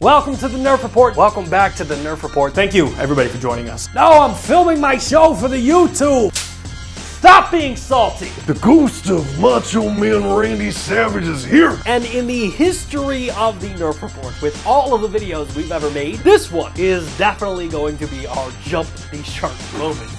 Welcome to the Nerf Report. Welcome back to the Nerf Report. Thank you, everybody, for joining us. No, I'm filming my show for the YouTube. Stop being salty. The ghost of Macho Man Randy Savage is here. And in the history of the Nerf Report, with all of the videos we've ever made, this one is definitely going to be our jump the shark moment.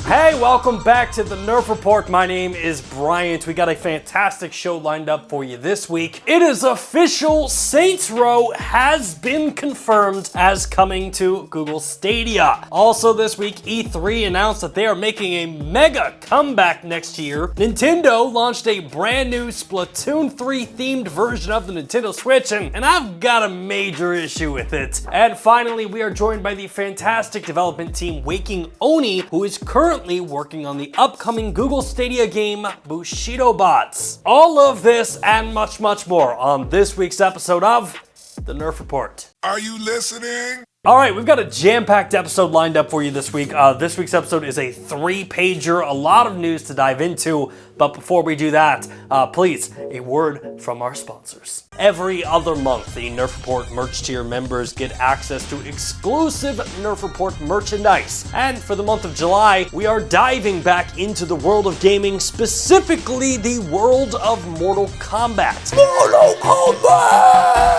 Hey, welcome back to the Nerf Report. My name is Bryant. We got a fantastic show lined up for you this week. It is official. Saints Row has been confirmed as coming to Google Stadia. Also this week, E3 announced that they are making a mega comeback next year. Nintendo launched a brand new Splatoon 3 themed version of the Nintendo Switch, and I've got a major issue with it. And finally, we are joined by the fantastic development team Waking Oni, who is currently working on the upcoming Google Stadia game, Bushido Bots. All of this and much, much more on this week's episode of the Nerf Report. Are you listening? All right, we've got a jam-packed episode lined up for you this week. This week's episode is a 3-pager, a lot of news to dive into. But before we do that, please, a word from our sponsors. Every other month, the Nerf Report merch tier members get access to exclusive Nerf Report merchandise. And for the month of July, we are diving back into the world of gaming, specifically the world of Mortal Kombat. Mortal Kombat!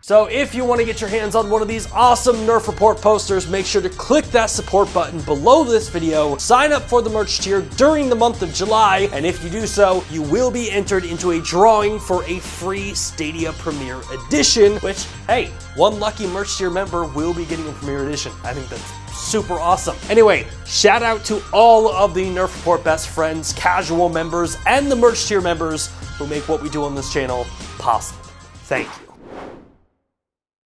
So if you want to get your hands on one of these awesome Nerf Report posters, make sure to click that support button below this video, sign up for the merch tier during the month of July, and if you do so, you will be entered into a drawing for a free Stadia Premiere Edition, which, hey, one lucky merch tier member will be getting a Premiere Edition. I think that's super awesome. Anyway, shout out to all of the Nerf Report best friends, casual members, and the merch tier members who make what we do on this channel possible. Thank you.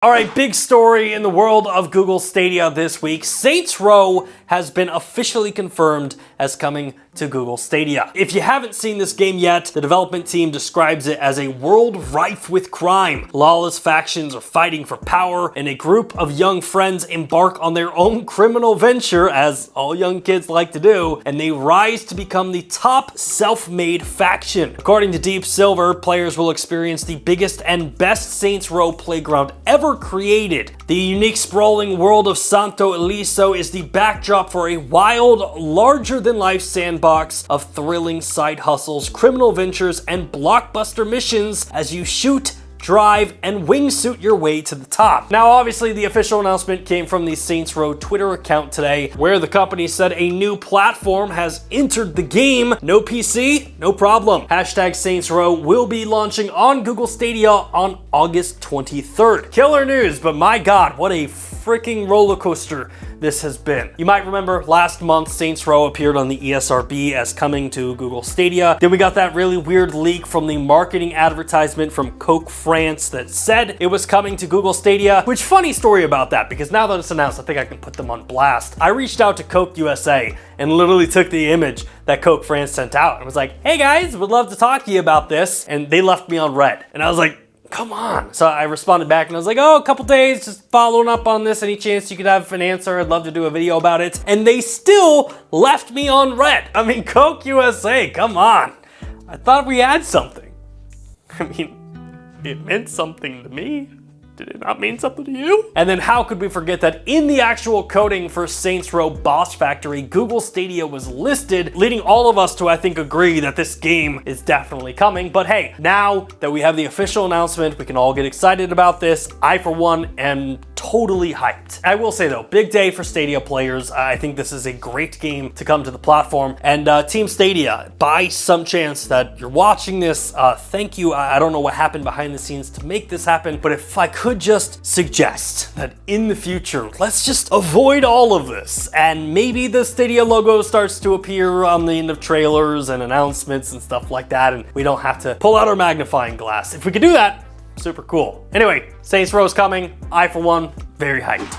All right, big story in the world of Google Stadia this week. Saints Row has been officially confirmed as coming to Google Stadia. If you haven't seen this game yet, the development team describes it as a world rife with crime. Lawless factions are fighting for power, and a group of young friends embark on their own criminal venture, as all young kids like to do, and they rise to become the top self-made faction. According to Deep Silver, players will experience the biggest and best Saints Row playground ever created. The unique sprawling world of Santo Eliso is the backdrop for a wild, larger-than-life sandbox of thrilling side hustles, criminal ventures, and blockbuster missions as you shoot, drive, and wingsuit your way to the top. Now, obviously, the official announcement came from the Saints Row Twitter account today, where the company said a new platform has entered the game. No PC? No problem. Hashtag Saints Row will be launching on Google Stadia on August 23rd. Killer news, but my God, what a freaking roller coaster this has been. You might remember last month, Saints Row appeared on the ESRB as coming to Google Stadia. Then we got that really weird leak from the marketing advertisement from Koch France that said it was coming to Google Stadia, which funny story about that, because now that it's announced, I think I can put them on blast. I reached out to Koch USA and literally took the image that Koch France sent out and was like, hey guys, would love to talk to you about this. And they left me on red. And I was like, come on. So I responded back and I was like, oh, a couple days, just following up on this. Any chance you could have an answer? I'd love to do a video about it. And they still left me on red. I mean, Koch USA, come on. I thought we had something. I mean, it meant something to me. Did it not mean something to you? And then how could we forget that in the actual coding for Saints Row Boss Factory, Google Stadia was listed, leading all of us to, I think, agree that this game is definitely coming. But hey, now that we have the official announcement, we can all get excited about this. I, for one, am totally hyped. I will say though, big day for Stadia players. I think this is a great game to come to the platform. And Team Stadia, by some chance that you're watching this, thank you. I don't know what happened behind the scenes to make this happen, but if I could just suggest that in the future, let's just avoid all of this. And maybe the Stadia logo starts to appear on the end of trailers and announcements and stuff like that, and we don't have to pull out our magnifying glass. If we could do that, super cool. Anyway, Saints Row's coming. I, for one, very hyped.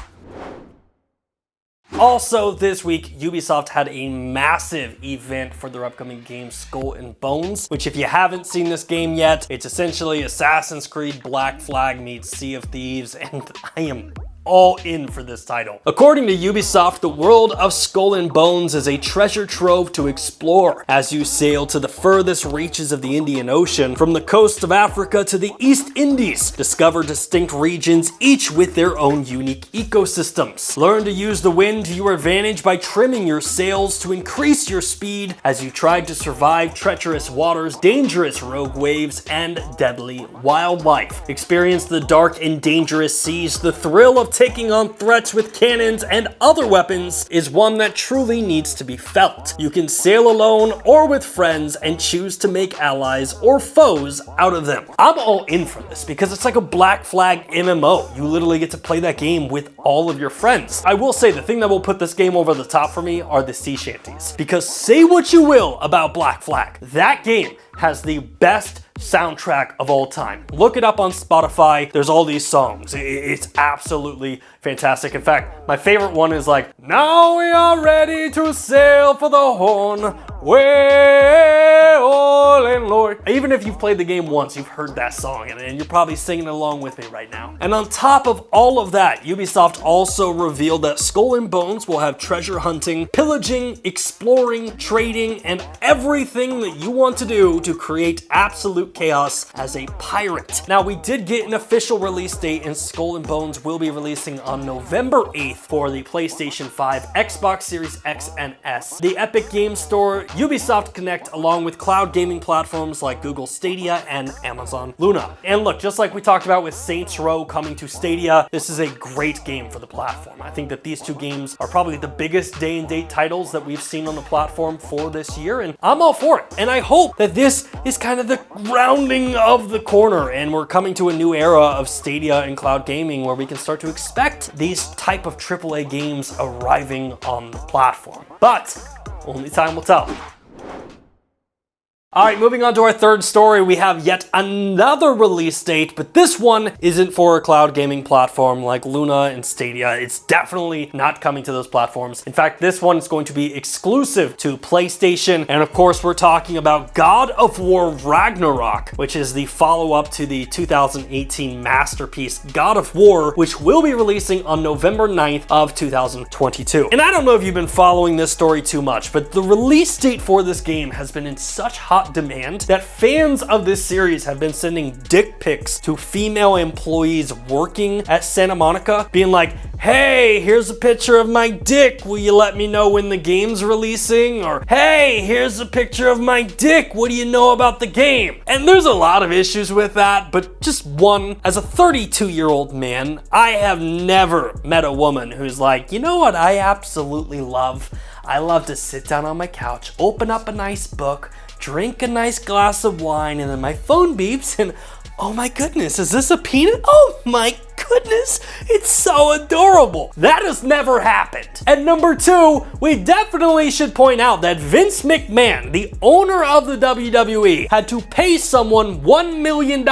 Also this week, Ubisoft had a massive event for their upcoming game Skull and Bones, which if you haven't seen this game yet, it's essentially Assassin's Creed Black Flag meets Sea of Thieves, and I am all in for this title. According to Ubisoft, the world of Skull and Bones is a treasure trove to explore as you sail to the furthest reaches of the Indian Ocean, from the coast of Africa to the East Indies. Discover distinct regions, each with their own unique ecosystems. Learn to use the wind to your advantage by trimming your sails to increase your speed as you try to survive treacherous waters, dangerous rogue waves, and deadly wildlife. Experience the dark and dangerous seas. The thrill of taking on threats with cannons and other weapons is one that truly needs to be felt. You can sail alone or with friends and choose to make allies or foes out of them. I'm all in for this because it's like a Black Flag MMO. You literally get to play that game with all of your friends. I will say the thing that will put this game over the top for me are the sea shanties, because say what you will about Black Flag, that game has the best soundtrack of all time. Look it up on Spotify. There's all these songs. It's absolutely fantastic. In fact, my favorite one is like, now we are ready to sail for the Horn, way all in Lord. Even if you've played the game once, you've heard that song and you're probably singing along with me right now. And on top of all of that, Ubisoft also revealed that Skull and Bones will have treasure hunting, pillaging, exploring, trading, and everything that you want to do to create absolute chaos as a pirate. Now, we did get an official release date, and Skull and Bones will be releasing on November 8th for the PlayStation 5, Xbox Series X and S, the Epic Games Store, Ubisoft Connect, along with cloud gaming platforms like Google Stadia and Amazon Luna. And look, just like we talked about with Saints Row coming to Stadia, this is a great game for the platform. I think that these two games are probably the biggest day-and-date titles that we've seen on the platform for this year, and I'm all for it. And I hope that this is kind of the rounding of the corner, and we're coming to a new era of Stadia and cloud gaming where we can start to expect these type of AAA games arriving on the platform. But only time will tell. All right, moving on to our third story, we have yet another release date, but this one isn't for a cloud gaming platform like Luna and Stadia. It's definitely not coming to those platforms. In fact, this one is going to be exclusive to PlayStation. And of course, we're talking about God of War Ragnarok, which is the follow-up to the 2018 masterpiece God of War, which will be releasing on November 9th of 2022. And I don't know if you've been following this story too much, but the release date for this game has been in such hot demand that fans of this series have been sending dick pics to female employees working at Santa Monica, being like, hey, here's a picture of my dick, will you let me know when the game's releasing? Or, hey, here's a picture of my dick, what do you know about the game? And there's a lot of issues with that, but just one. As a 32-year-old man, I have never met a woman who's like, you know what I absolutely love? I love to sit down on my couch, open up a nice book, drink a nice glass of wine, and then my phone beeps and, oh my goodness, is this a peanut? Oh my goodness, it's so adorable. That has never happened. And number two, we definitely should point out that Vince McMahon, the owner of the WWE, had to pay someone $1 million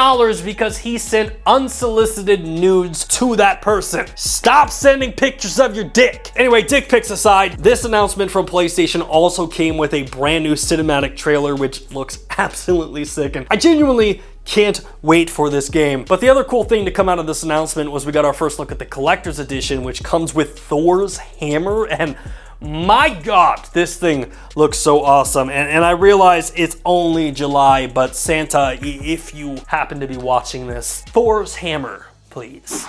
because he sent unsolicited nudes to that person. Stop sending pictures of your dick. Anyway, dick pics aside, this announcement from PlayStation also came with a brand new cinematic trailer, which looks absolutely sick, and I genuinely can't wait for this game. But the other cool thing to come out of this announcement was we got our first look at the collector's edition, which comes with Thor's hammer, and my God, this thing looks so awesome. And I realize it's only July, but Santa, if you happen to be watching this, Thor's hammer, please.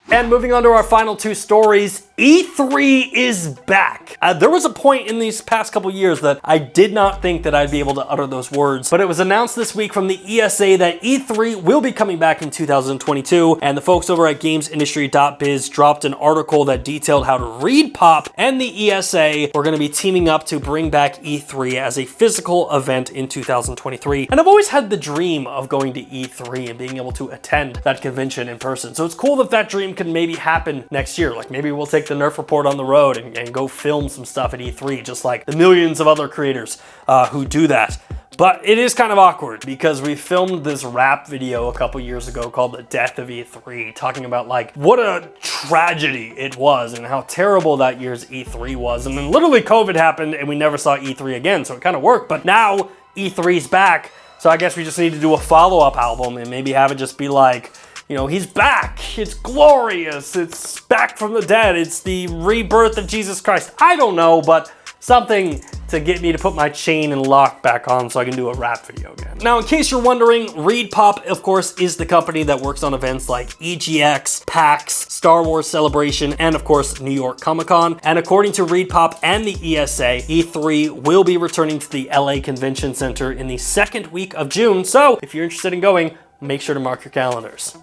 And moving on to our final two stories, E3 is back. There was a point in these past couple years that I did not think that I'd be able to utter those words, but it was announced this week from the ESA that E3 will be coming back in 2022, and the folks over at gamesindustry.biz dropped an article that detailed how to Reed Pop and the ESA were going to be teaming up to bring back E3 as a physical event in 2023. And I've always had the dream of going to E3 and being able to attend that convention in person, so it's cool that that dream can maybe happen next year. Like maybe we'll take the Nerf report on the road and go film some stuff at E3, just like the millions of other creators who do that. But it is kind of awkward because we filmed this rap video a couple years ago called The Death of E3, talking about like what a tragedy it was and how terrible that year's E3 was. And then literally COVID happened and we never saw E3 again, so it kind of worked. But now E3's back, so I guess we just need to do a follow-up album and maybe have it just be like, you know, he's back. It's glorious. It's back from the dead. It's the rebirth of Jesus Christ. I don't know, but something to get me to put my chain and lock back on so I can do a rap video again. Now, in case you're wondering, ReedPop, of course, is the company that works on events like EGX, PAX, Star Wars Celebration, and of course, New York Comic-Con. And according to ReedPop and the ESA, E3 will be returning to the LA Convention Center in the second week of June. So if you're interested in going, make sure to mark your calendars.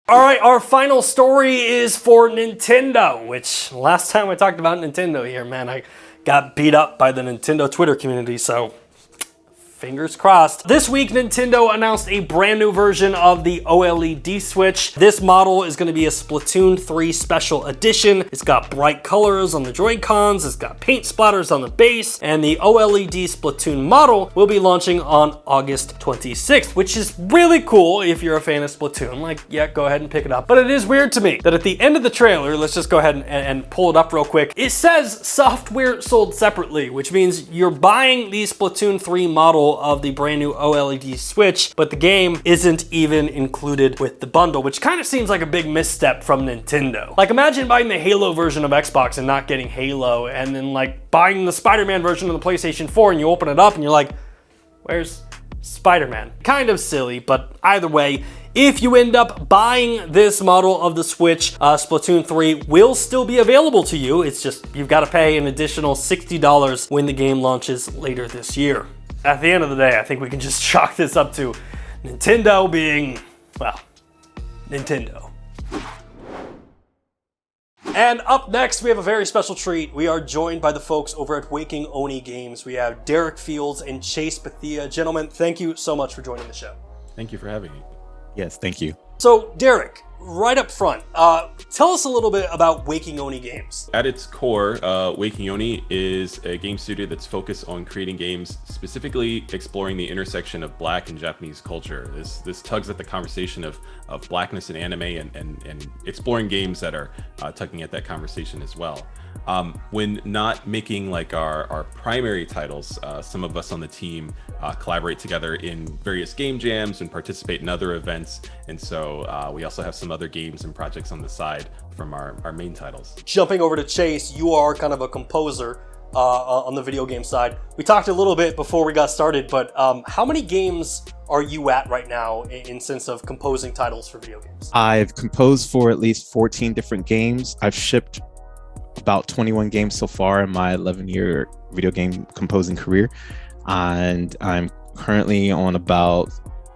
All right, our final story is for Nintendo, which last time I talked about Nintendo here, man, I got beat up by the Nintendo Twitter community, so fingers crossed. This week, Nintendo announced a brand new version of the OLED Switch. This model is going to be a Splatoon 3 Special Edition. It's got bright colors on the Joy-Cons, it's got paint splatters on the base, and the OLED Splatoon model will be launching on August 26th, which is really cool if you're a fan of Splatoon. Like, yeah, go ahead and pick it up. But it is weird to me that at the end of the trailer, let's just go ahead and pull it up real quick, it says software sold separately, which means you're buying the Splatoon 3 model of the brand new OLED Switch, but the game isn't even included with the bundle, which kind of seems like a big misstep from Nintendo. Like, imagine buying the Halo version of Xbox and not getting Halo, and then like buying the Spider-Man version of the PlayStation 4 and you open it up and you're like, where's Spider-Man? Kind of silly, but either way, if you end up buying this model of the Switch, Splatoon 3 will still be available to you. It's just, you've got to pay an additional $60 when the game launches later this year. At the end of the day, I think we can just chalk this up to Nintendo being, well, Nintendo. And up next, we have a very special treat. We are joined by the folks over at Waking Oni Games. We have Derek Fields and Chase Bethia. Gentlemen, thank you so much for joining the show. Thank you for having me. Yes, thank you. So, Derek, right up front, tell us a little bit about Waking Oni Games. At its core, Waking Oni is a game studio that's focused on creating games specifically exploring the intersection of Black and Japanese culture. This tugs at the conversation of Blackness in anime and exploring games that are tugging at that conversation as well. When not making like our primary titles, some of us on the team collaborate together in various game jams and participate in other events. And so we also have some other games and projects on the side from our main titles. Jumping over to Chase, you are kind of a composer on the video game side. We talked a little bit before we got started, but how many games are you at right now in sense of composing titles for video games? I've composed for at least 14 different games. I've shipped about 21 games so far in my 11-year video game composing career, and I'm currently on about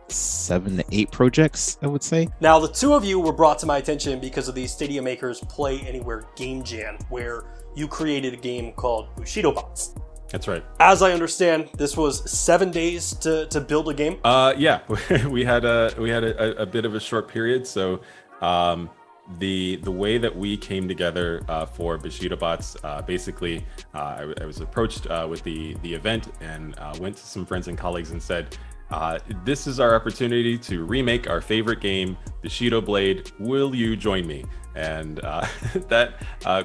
7 to 8 projects, I would say. Now, the two of you were brought to my attention because of the Stadia Makers Play Anywhere Game Jam, where you created a game called Bushido Bots. That's right. As I understand, this was 7 days to build a game. Yeah, we had a bit of a short period, so the way that we came together for Bushido Bots, basically, I was approached with the event and went to some friends and colleagues and said, this is our opportunity to remake our favorite game, Bushido Blade. Will you join me? And that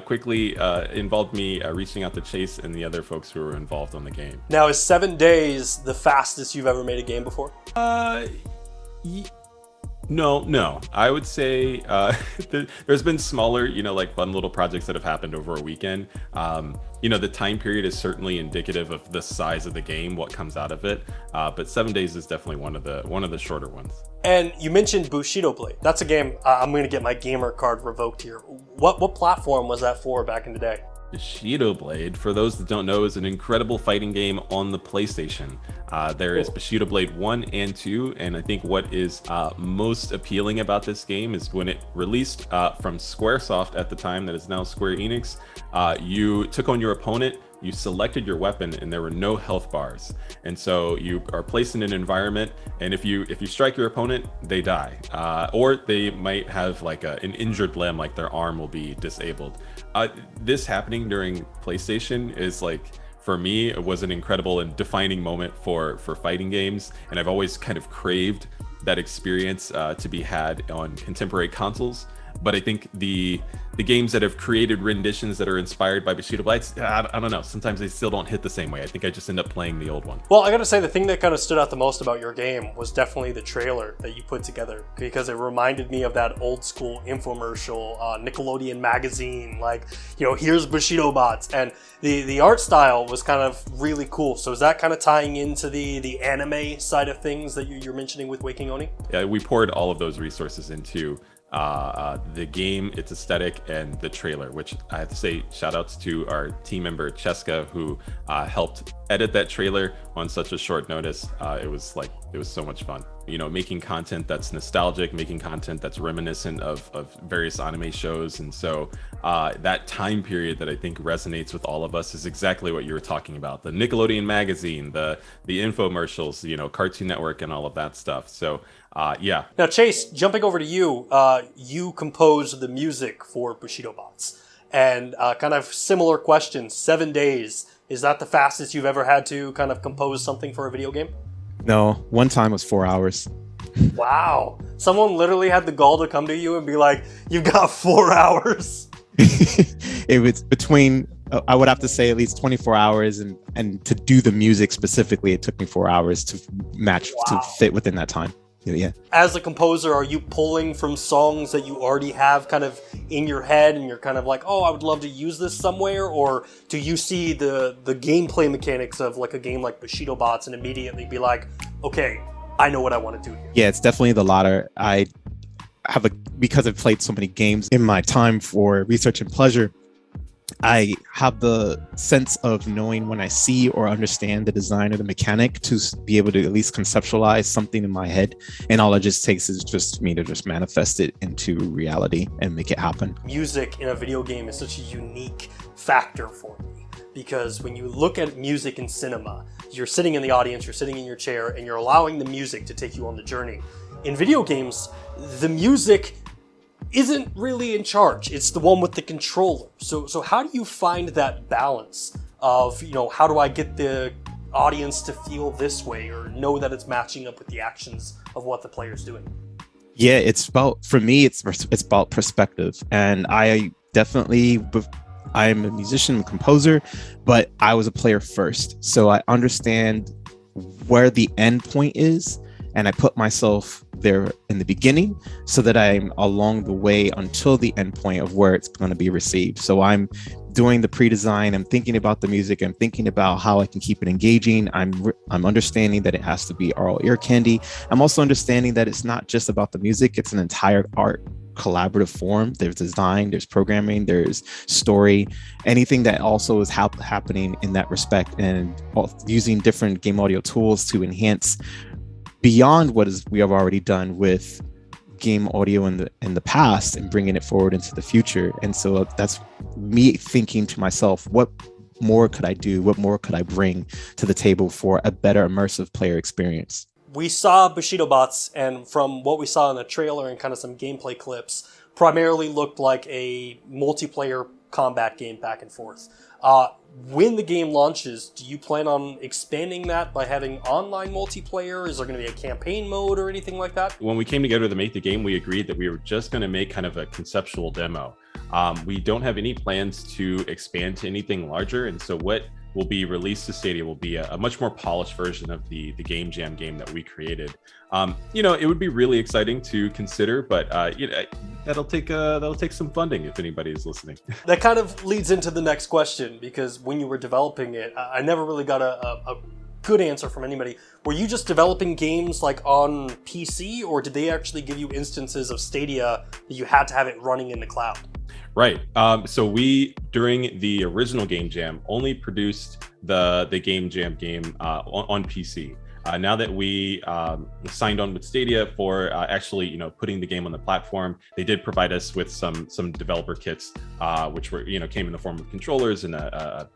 quickly involved me reaching out to Chase and the other folks who were involved on the game. Now, is 7 days the fastest you've ever made a game before? No. I would say there's been smaller, like fun little projects that have happened over a weekend. The time period is certainly indicative of the size of the game, what comes out of it. But 7 days is definitely one of the shorter ones. And you mentioned Bushido Blade. That's a game, I'm going to get my gamer card revoked here. What platform was that for back in the day? Bushido Blade, for those that don't know, is an incredible fighting game on the PlayStation. There is Bushido Blade 1 and 2, and I think what is most appealing about this game is when it released from Squaresoft at the time, that is now Square Enix, you took on your opponent, you selected your weapon, and there were no health bars. And so you are placed in an environment, and if you strike your opponent, they die. Or they might have like an injured limb, like their arm will be disabled. This happening during PlayStation is like, for me, it was an incredible and defining moment for fighting games. And I've always kind of craved that experience to be had on contemporary consoles. But I think the games that have created renditions that are inspired by Bushido Bots, I don't know. Sometimes they still don't hit the same way. I think I just end up playing the old one. Well, I gotta say, the thing that kind of stood out the most about your game was definitely the trailer that you put together, because it reminded me of that old school infomercial, Nickelodeon magazine, like, you know, here's Bushido Bots, and the art style was kind of really cool. So is that kind of tying into the anime side of things that you're mentioning with Waking Oni? Yeah, we poured all of those resources into the game, its aesthetic, and the trailer, which I have to say shout outs to our team member Cheska, who helped edit that trailer on such a short notice. It was so much fun, you know, making content that's nostalgic, making content that's reminiscent of various anime shows. And so that time period that I think resonates with all of us is exactly what you were talking about: the Nickelodeon magazine, the infomercials, you know, Cartoon Network, and all of that stuff. So yeah. Now, Chase, jumping over to you, you composed the music for Bushido Bots. And kind of similar question, 7 days, is that the fastest you've ever had to kind of compose something for a video game? No, one time was 4 hours. Wow. Someone literally had the gall to come to you and be like, you've got 4 hours. It was between, I would have to say, at least 24 hours, and to do the music specifically, it took me 4 hours to match, to fit within that time. Yeah. As a composer, are you pulling from songs that you already have kind of in your head and you're kind of like, oh, I would love to use this somewhere? Or do you see the gameplay mechanics of like a game like Bushido Bots and immediately be like, okay, I know what I want to do here? Yeah, it's definitely the latter. Because I've played so many games in my time for research and pleasure, I have the sense of knowing when I see or understand the design or the mechanic to be able to at least conceptualize something in my head. And all it just takes is just me to just manifest it into reality and make it happen. Music in a video game is such a unique factor for me, because when you look at music in cinema, you're sitting in the audience, you're sitting in your chair, and you're allowing the music to take you on the journey. In video games, the music isn't really in charge. It's the one with the controller. So how do you find that balance of, you know, how do I get the audience to feel this way or know that it's matching up with the actions of what the player's doing? Yeah, for me, it's about perspective. And I'm a musician, a composer, but I was a player first. So I understand where the end point is, and I put myself there in the beginning so that I'm along the way until the end point of where it's going to be received. So I'm doing the pre-design, I'm thinking about the music, I'm thinking about how I can keep it engaging. I'm understanding that it has to be oral ear candy. I'm also understanding that it's not just about the music, it's an entire art collaborative form. There's design, there's programming, there's story, anything that also is happening in that respect, and using different game audio tools to enhance beyond what we have already done with game audio in the past and bringing it forward into the future. And so that's me thinking to myself, what more could I do? What more could I bring to the table for a better immersive player experience? We saw Bushido Bots, and from what we saw in the trailer and kind of some gameplay clips, primarily looked like a multiplayer combat game back and forth. When the game launches, do you plan on expanding that by having online multiplayer? Is there going to be a campaign mode or anything like that? When we came together to make the game, we agreed that we were just going to make kind of a conceptual demo. We don't have any plans to expand to anything larger, and so what will be released to Stadia will be a much more polished version of the Game Jam game that we created. You know, it would be really exciting to consider, but you know, that'll take some funding if anybody is listening. That kind of leads into the next question, because when you were developing it, I never really got a good answer from anybody. Were you just developing games like on PC, or did they actually give you instances of Stadia that you had to have it running in the cloud? Right. So we, during the original Game Jam, only produced the Game Jam game on PC. Now that we signed on with Stadia for actually, you know, putting the game on the platform, they did provide us with some developer kits, which were, you know, came in the form of controllers and a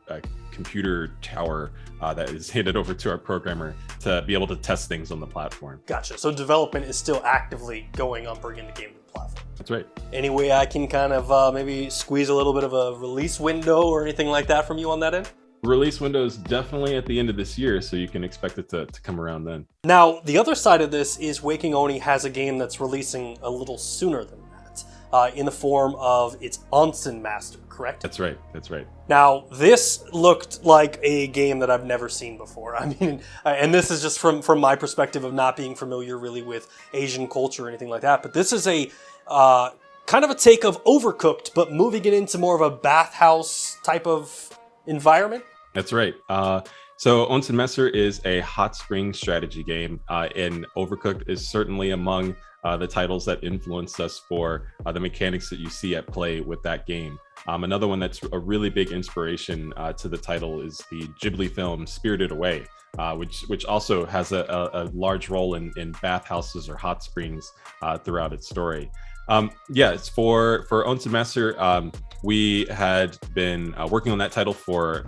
computer tower that is handed over to our programmer to be able to test things on the platform. Gotcha. So development is still actively going on bringing the game to the platform. That's right. Any way I can kind of maybe squeeze a little bit of a release window or anything like that from you on that end? Release window is definitely at the end of this year, so you can expect it to come around then. Now, the other side of this is Waking Oni has a game that's releasing a little sooner than that. in the form of its Onsen Master, correct? That's right. That's right. Now, this looked like a game that I've never seen before. I mean, and this is just from my perspective of not being familiar really with Asian culture or anything like that, but this is a kind of a take of Overcooked, but moving it into more of a bathhouse type of environment. That's right. So Onsen Messer is a hot spring strategy game, and Overcooked is certainly among the titles that influenced us for the mechanics that you see at play with that game. Another one that's a really big inspiration to the title is the Ghibli film Spirited Away, which also has a large role in bathhouses or hot springs throughout its story. It's for Onsen Messer. We had been working on that title for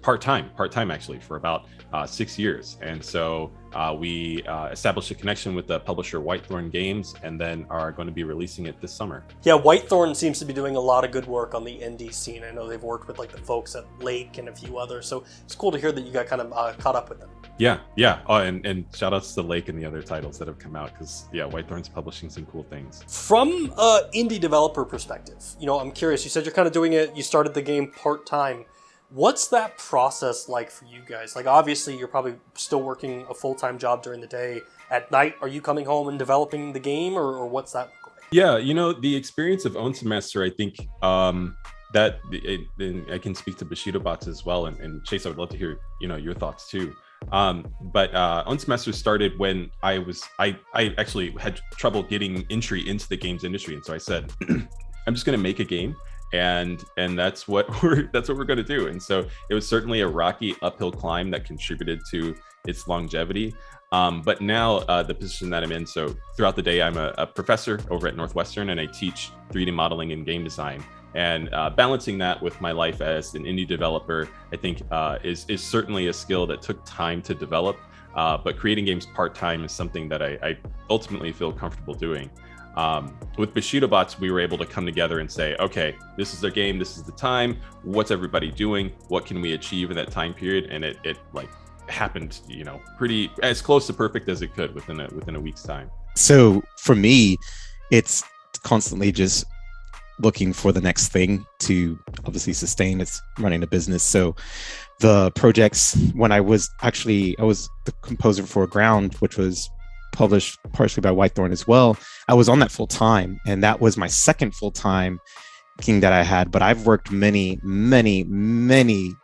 part-time actually, for about 6 years. And so we established a connection with the publisher Whitethorn Games, and then are going to be releasing it this summer. Yeah, Whitethorn seems to be doing a lot of good work on the indie scene. I know they've worked with like the folks at Lake and a few others, so it's cool to hear that you got kind of caught up with them. Yeah. Oh, and shout outs to Lake and the other titles that have come out, because Whitethorn's publishing some cool things. From an indie developer perspective, I'm curious. You said you're kind of doing it. You started the game part-time. What's that process like for you guys? Like, obviously, you're probably still working a full-time job during the day. At night, are you coming home and developing the game, or what's that look like? Yeah, the experience of Onsen Messer, I think that I can speak to Bushido Bots as well, and Chase, I would love to hear your thoughts too. But Onsen Messer started when I actually had trouble getting entry into the games industry, and so I said, I'm just going to make a game. And that's what we're going to do. And so it was certainly a rocky uphill climb that contributed to its longevity. But now the position that I'm in, so throughout the day, I'm a professor over at Northwestern, and I teach 3D modeling and game design. And balancing that with my life as an indie developer, I think is certainly a skill that took time to develop. But creating games part-time is something that I ultimately feel comfortable doing. With Bushido Bots, we were able to come together and say, okay, this is their game, this is the time, what's everybody doing, what can we achieve in that time period? And it like happened, pretty as close to perfect as it could within a week's time. So for me, it's constantly just looking for the next thing to obviously sustain. It's running a business. So the projects, when I was the composer for Ground, which was published partially by Whitethorn as well, I was on that full time, and that was my second full time thing that I had. But I've worked many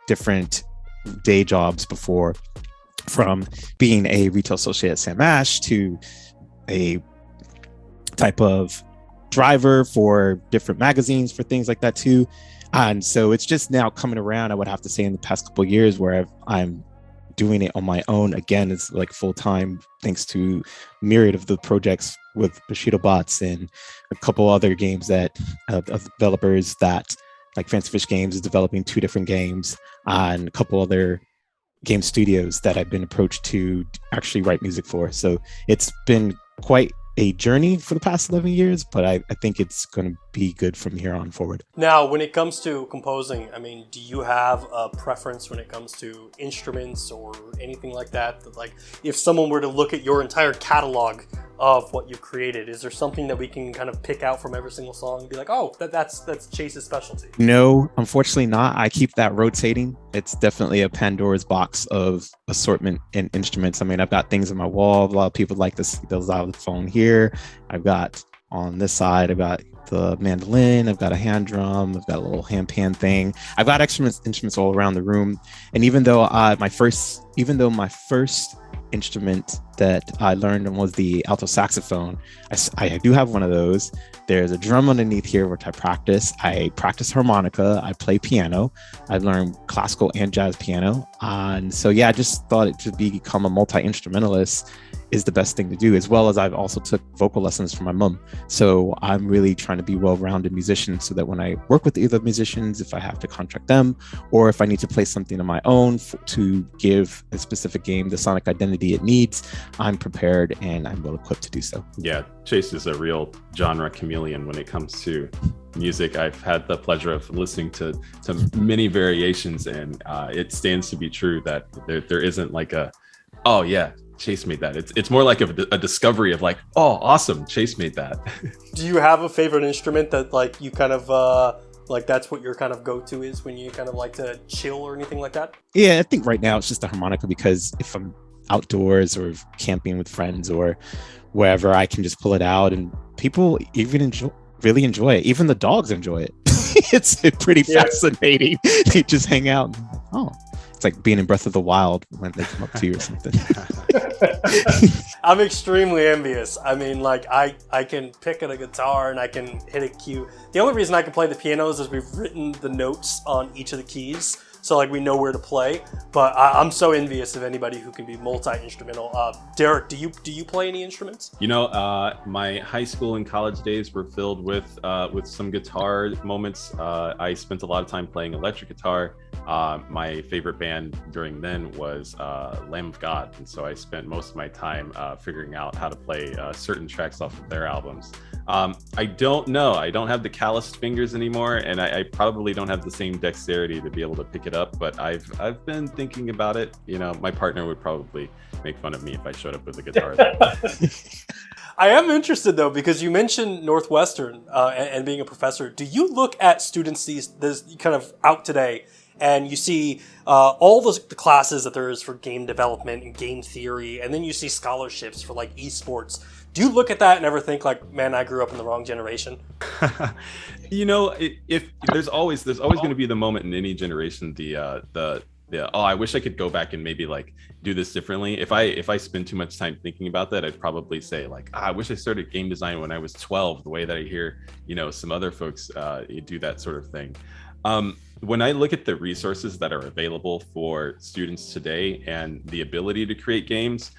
different day jobs before, from being a retail associate at Sam Ash to a type of driver for different magazines for things like that too. And so it's just now coming around, I would have to say, in the past couple of years, where I'm doing it on my own again. It's like full-time, thanks to myriad of the projects with Bushido Bots and a couple other games that of developers that, like Fancy Fish Games is developing 2 different games, and a couple other game studios that I've been approached to actually write music for. So it's been quite a journey for the past 11 years, but I think it's going to be good from here on forward. Now, when it comes to composing, I mean, do you have a preference when it comes to instruments or anything like that? Like, if someone were to look at your entire catalog of what you've created, is there something that we can kind of pick out from every single song and be like, oh, that's Chase's specialty? No, unfortunately not. I keep that rotating. It's definitely a Pandora's box of assortment in instruments. I mean, I've got things on my wall. A lot of people like to see those out of the phone here. I've got on this side, I've got the mandolin, I've got a hand drum, I've got a little hand pan thing. I've got instruments all around the room. And even though my first instrument that I learned was the alto saxophone, I do have one of those. There's a drum underneath here, which I practice. I practice harmonica. I play piano. I learned classical and jazz piano. And so, yeah, I just thought it to become a multi-instrumentalist is the best thing to do, as well as I've also took vocal lessons from my mom. So I'm really trying to be well-rounded musician, so that when I work with either musicians, if I have to contract them, or if I need to play something on my own to give a specific game the sonic identity it needs, I'm prepared and I'm well equipped to do so. Yeah, Chase is a real genre chameleon when it comes to music. I've had the pleasure of listening to many variations, and it stands to be true that there isn't like a, oh yeah, Chase made that. It's more like a discovery of like, oh, awesome, Chase made that. Do you have a favorite instrument that like you kind of like that's what your kind of go-to is when you kind of like to chill or anything like that? Yeah, I think right now it's just a harmonica, because if I'm outdoors or camping with friends or wherever, I can just pull it out, and people even really enjoy it. Even the dogs enjoy it. It's pretty fascinating. They just hang out. Oh, it's like being in Breath of the Wild when they come up to you or something. I'm extremely envious. I mean, like I can pick at a guitar and I can hit a cue. The only reason I can play the piano is we've written the notes on each of the keys, so like we know where to play. But I'm so envious of anybody who can be multi-instrumental. Derek, do you play any instruments? You know, my high school and college days were filled with some guitar moments. I spent a lot of time playing electric guitar. My favorite band during then was Lamb of God, and so I spent most of my time figuring out how to play certain tracks off of their albums. I don't know. I don't have the calloused fingers anymore, and I probably don't have the same dexterity to be able to pick it up. But I've been thinking about it. You know, my partner would probably make fun of me if I showed up with a guitar. I am interested though, because you mentioned Northwestern and being a professor. Do you look at students this kind of out today, and you see all the classes that there is for game development and game theory, and then you see scholarships for like esports? Do you look at that and ever think like, man, I grew up in the wrong generation? You know, if there's always going to be the moment in any generation, oh, I wish I could go back and maybe like do this differently. If I spend too much time thinking about that, I'd probably say like, I wish I started game design when I was 12, the way that I hear, you know, some other folks do that sort of thing. When I look at the resources that are available for students today and the ability to create games,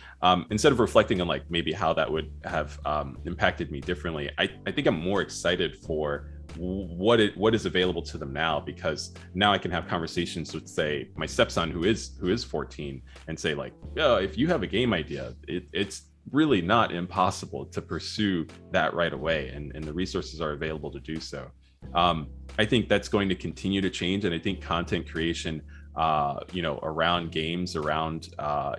instead of reflecting on like maybe how that would have impacted me differently, I think I'm more excited for what is available to them now, because now I can have conversations with, say, my stepson who is 14, and say like, oh, if you have a game idea, it's really not impossible to pursue that right away, and the resources are available to do so. I think that's going to continue to change, and I think content creation, around games, around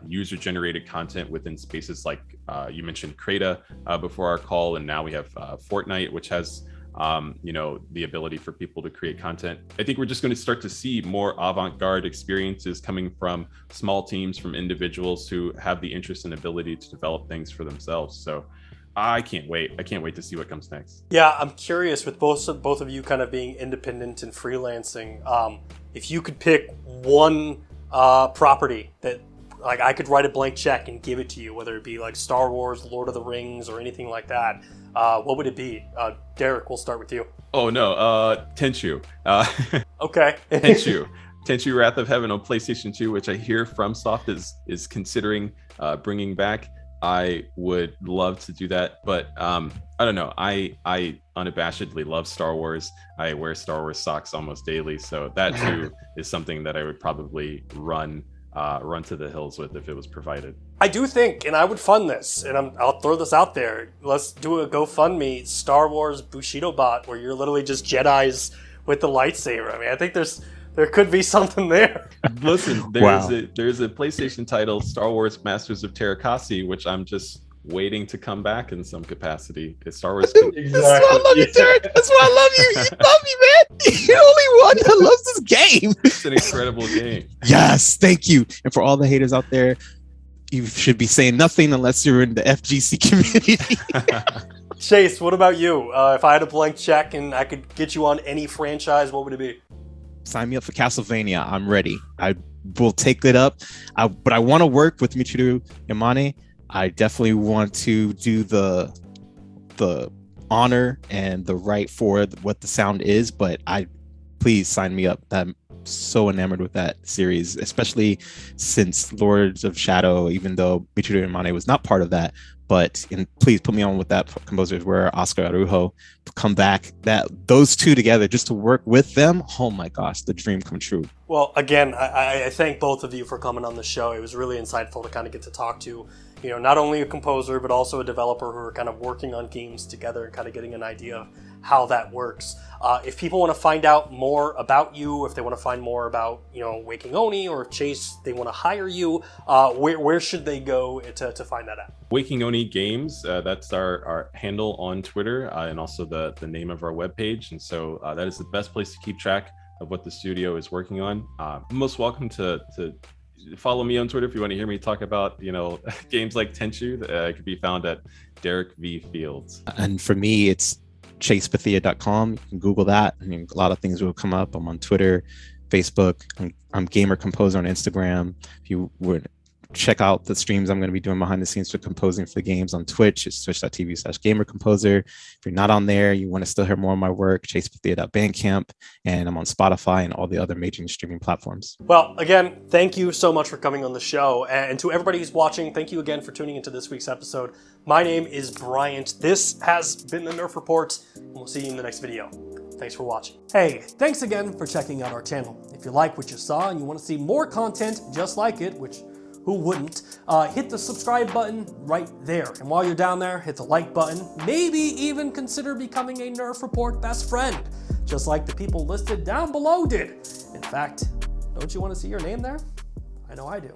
user-generated content within spaces like you mentioned Crata before our call, and now we have Fortnite, which has the ability for people to create content. I think we're just going to start to see more avant-garde experiences coming from small teams, from individuals who have the interest and ability to develop things for themselves. So I can't wait. I can't wait to see what comes next. Yeah, I'm curious, with both of you kind of being independent and freelancing, if you could pick one property that like I could write a blank check and give it to you, whether it be like Star Wars, Lord of the Rings, or anything like that, what would it be? Derek, we'll start with you. Oh no, Tenchu. Okay. Tenchu Wrath of Heaven on PlayStation 2, which I hear FromSoft is considering bringing back. I would love to do that, but I don't know. I unabashedly love Star Wars. I wear Star Wars socks almost daily, so that too is something that I would probably run to the hills with if it was provided. I do think, and I would fund this, and I'll throw this out there. Let's do a GoFundMe Star Wars Bushido Bot, where you're literally just Jedis with the lightsaber. I mean, I think there could be something there. Listen, there's a PlayStation title, Star Wars Masters of Terrakasi, which I'm just waiting to come back in some capacity. It's Star Wars. Exactly. That's why I love you, Derek. That's why I love you. You love me, man. You're the only one that loves this game. It's an incredible game. Yes, thank you. And for all the haters out there, you should be saying nothing unless you're in the FGC community. Chase, what about you? If I had a blank check and I could get you on any franchise, what would it be? Sign me up for Castlevania. I'm ready. I will take it up. But I want to work with Michiru Yamane. I definitely want to do the honor and the right for what the sound is. But please sign me up. I'm so enamored with that series, especially since Lords of Shadow, even though Michiru Yamane was not part of that. But please put me on with that composers where Oscar Arujo come back. Those two together, just to work with them. Oh my gosh, the dream come true. Well, again, I thank both of you for coming on the show. It was really insightful to kind of get to talk to you know, not only a composer, but also a developer who are kind of working on games together and kind of getting an idea of how that works. If people want to find out more about you, if they want to find more about, you know, Waking Oni, or Chase, they want to hire you, where should they go to find that out? Waking Oni Games, that's our handle on Twitter, and also the name of our webpage. And so that is the best place to keep track of what the studio is working on. Most welcome to follow me on Twitter if you want to hear me talk about, you know, games like Tenchu. It could be found at Derek V Fields. And for me, it's chasebethia.com. You can Google that. I mean, a lot of things will come up. I'm on Twitter, Facebook. I'm Gamer Composer on Instagram. If you would check out the streams I'm going to be doing behind the scenes for composing for the games on Twitch, it's twitch.tv/gamercomposer. If you're not on there, you want to still hear more of my work, chasebethia.bandcamp, and I'm on Spotify and all the other major streaming platforms. Well, again, thank you so much for coming on the show. And to everybody who's watching, thank you again for tuning into this week's episode. My name is Bryant. This has been the Nerf Report, and we'll see you in the next video. Thanks for watching. Hey, thanks again for checking out our channel. If you like what you saw and you want to see more content just like it, which who wouldn't, hit the subscribe button right there. And while you're down there, hit the like button. Maybe even consider becoming a Nerf Report best friend, just like the people listed down below did. In fact, don't you want to see your name there? I know I do.